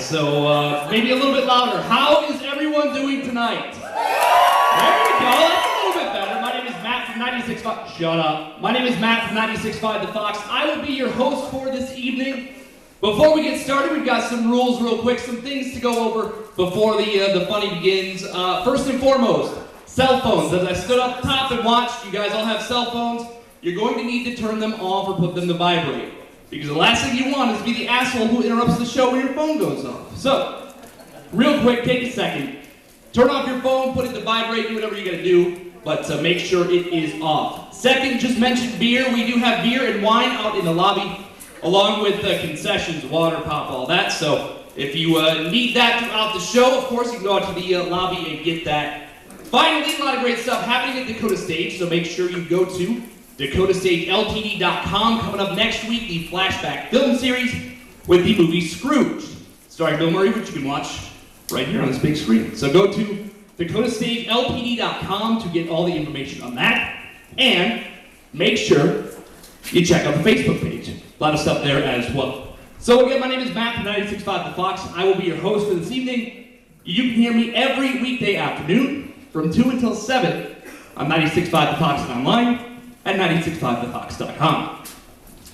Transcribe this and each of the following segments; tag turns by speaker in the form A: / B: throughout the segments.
A: so maybe a little bit louder. How is everyone doing tonight? There we go, that's a little bit better. My name is Matt from 96.5. Shut up. My name is Matt from 96.5 The Fox. I will be your host for this evening. Before we get started, we've got some rules real quick, some things to go over before the funny begins. First and foremost, cell phones. As I stood up top and watched, you guys all have cell phones. You're going to need to turn them off or put them to vibrate. Because the last thing you want is to be the asshole who interrupts the show when your phone goes off. So, real quick, take a second. Turn off your phone, put it to vibrate, do whatever you gotta do, but make sure it is off. Second, just mentioned beer. We do have beer and wine out in the lobby, along with concessions, water, pop, all that. So, if you need that throughout the show, of course, you can go out to the lobby and get that. Finally, a lot of great stuff happening at Dakota Stage, so make sure you go to DakotaStageLTD.com. Coming up next week, the flashback film series with the movie Scrooge, starring Bill Murray, which you can watch right here on this big screen. So go to DakotaStageLTD.com to get all the information on that, and make sure you check out the Facebook page. A lot of stuff there as well. So again, my name is Matt from 96.5 The Fox. I will be your host for this evening. You can hear me every weekday afternoon from 2 until 7 on 96.5 The Fox and online at 965thefox.com.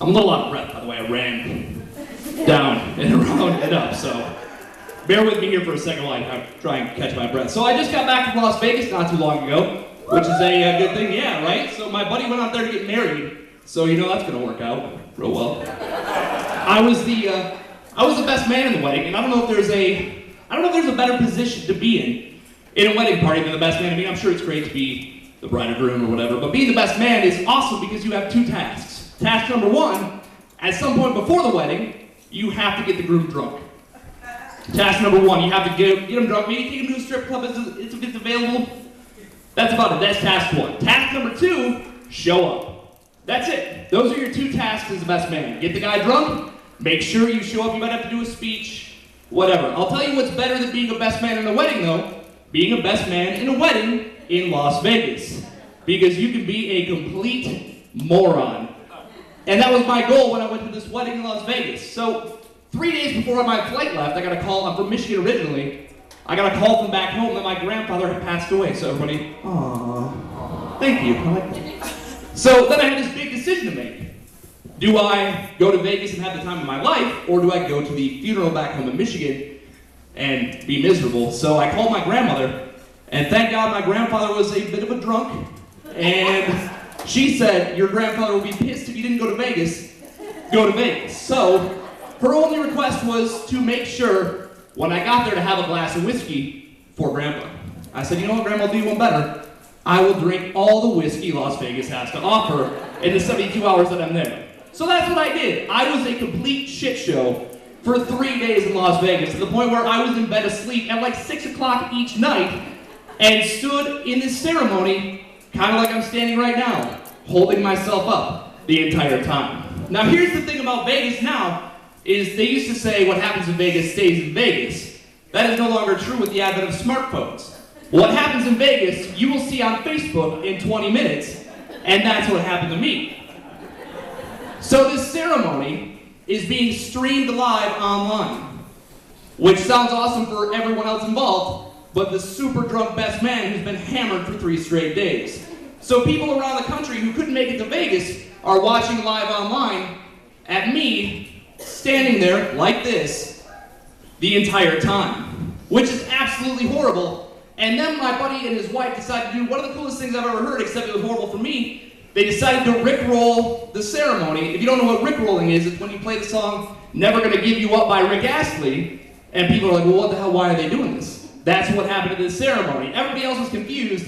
A: I'm a little out of breath, by the way. I ran down and around and up, so bear with me here for a second while I try and catch my breath. So I just got back from Las Vegas not too long ago, which is a good thing, yeah, right? So my buddy went out there to get married, so you know that's gonna work out real well. I was the best man in the wedding, and I don't know if there's a better position to be in a wedding party than the best man. I mean, I'm sure it's great to be the bride or groom or whatever, but being the best man is awesome because you have two tasks. Task number one, at some point before the wedding, you have to get the groom drunk. Task number one, you have to get him drunk, maybe take him to a strip club if it's available. That's about it, that's task one. Task number two, show up. That's it. Those are your two tasks as the best man. Get the guy drunk, make sure you show up, you might have to do a speech, whatever. I'll tell you what's better than being a best man in a wedding though, being a best man in a wedding in Las Vegas, because you can be a complete moron. And that was my goal when I went to this wedding in Las Vegas. So 3 days before my flight left, I got a call. I'm from Michigan originally. I got a call from back home that my grandfather had passed away. So everybody, aww, thank you. So then I had this big decision to make. Do I go to Vegas and have the time of my life, or do I go to the funeral back home in Michigan and be miserable? So I called my grandmother. And thank God my grandfather was a bit of a drunk, and she said, your grandfather will be pissed if you didn't go to Vegas. Go to Vegas. So her only request was to make sure when I got there to have a glass of whiskey for Grandpa. I said, you know what, Grandma, I'll do you one better. I will drink all the whiskey Las Vegas has to offer in the 72 hours that I'm there. So that's what I did. I was a complete shit show for 3 days in Las Vegas, to the point where I was in bed asleep at like 6 o'clock each night, and stood in this ceremony, kind of like I'm standing right now, holding myself up the entire time. Now here's the thing about Vegas now, is they used to say what happens in Vegas stays in Vegas. That is no longer true with the advent of smartphones. What happens in Vegas, you will see on Facebook in 20 minutes, and that's what happened to me. So this ceremony is being streamed live online, which sounds awesome for everyone else involved, but the super drunk best man who's been hammered for 3 straight days. So people around the country who couldn't make it to Vegas are watching live online at me standing there like this the entire time, which is absolutely horrible. And then my buddy and his wife decided to do one of the coolest things I've ever heard, except it was horrible for me. They decided to Rickroll the ceremony. If you don't know what Rickrolling is, it's when you play the song Never Gonna Give You Up by Rick Astley, and people are like, well, what the hell, why are they doing this? That's what happened at this ceremony. Everybody else was confused.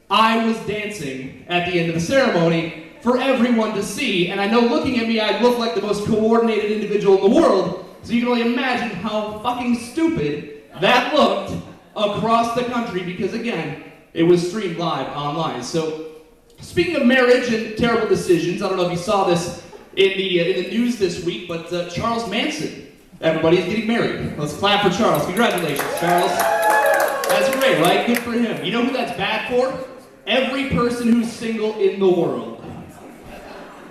A: I was dancing at the end of the ceremony for everyone to see, and I know looking at me, I look like the most coordinated individual in the world, so you can only imagine how fucking stupid that looked across the country, because again, it was streamed live online. So, speaking of marriage and terrible decisions, I don't know if you saw this in the news this week, but Charles Manson, everybody's getting married. Let's clap for Charles. Congratulations, Charles. That's great, right? Good for him. You know who that's bad for? Every person who's single in the world.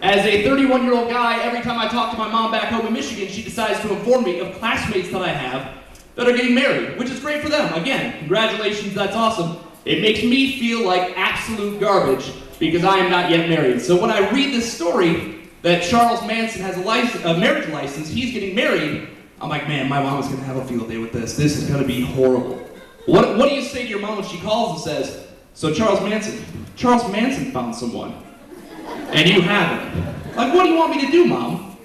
A: As a 31-year-old guy, every time I talk to my mom back home in Michigan, she decides to inform me of classmates that I have that are getting married, which is great for them. Again, congratulations, that's awesome. It makes me feel like absolute garbage because I am not yet married. So when I read this story that Charles Manson has a marriage license, he's getting married, I'm like, man, my mom is going to have a field day with this. This is going to be horrible. What do you say to your mom when she calls and says, so Charles Manson found someone, and you haven't? Like, what do you want me to do, Mom?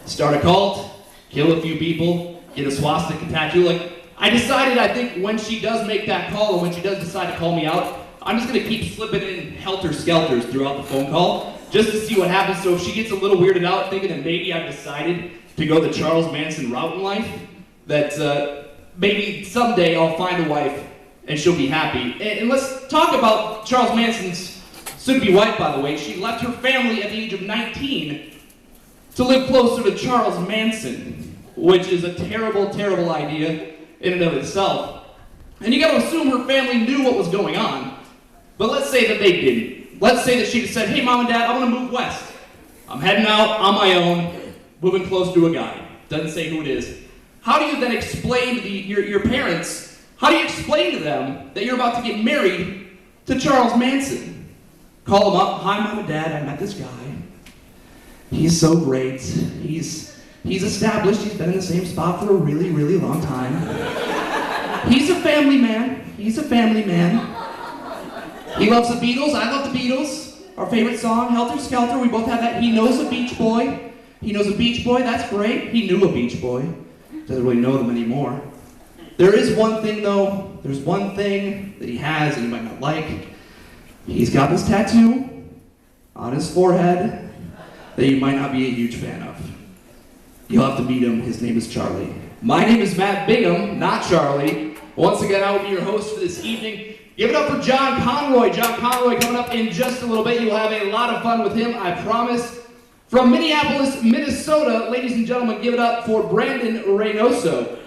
A: Start a cult, kill a few people, get a swastika tattoo? Like, I decided, I think, when she does make that call, or when she does decide to call me out, I'm just going to keep slipping in helter-skelters throughout the phone call, just to see what happens. So if she gets a little weirded out, thinking that maybe I've decided to go the Charles Manson route in life, that maybe someday I'll find a wife and she'll be happy. And let's talk about Charles Manson's soon-to-be wife, by the way. She left her family at the age of 19 to live closer to Charles Manson, which is a terrible, terrible idea in and of itself. And you got to assume her family knew what was going on, but let's say that they didn't. Let's say that she said, hey, Mom and Dad, I want to move west. I'm heading out on my own, moving close to a guy. Doesn't say who it is. How do you then explain to your parents, how do you explain to them that you're about to get married to Charles Manson? Call them up, hi Mom and Dad, I met this guy. He's so great. He's established, he's been in the same spot for a really, really long time. He's a family man. He's a family man. He loves the Beatles, I love the Beatles. Our favorite song, Helter Skelter, we both have that. He knows a Beach Boy. He knows a Beach Boy, that's great. He knew a Beach Boy. Doesn't really know them anymore. There is one thing though, there's one thing that he has and you might not like. He's got this tattoo on his forehead that you might not be a huge fan of. You'll have to meet him, his name is Charlie. My name is Matt Bingham, not Charlie. Once again, I will be your host for this evening. Give it up for John Conroy. John Conroy coming up in just a little bit. You'll have a lot of fun with him, I promise. From Minneapolis, Minnesota, ladies and gentlemen, give it up for Brandon Reynoso.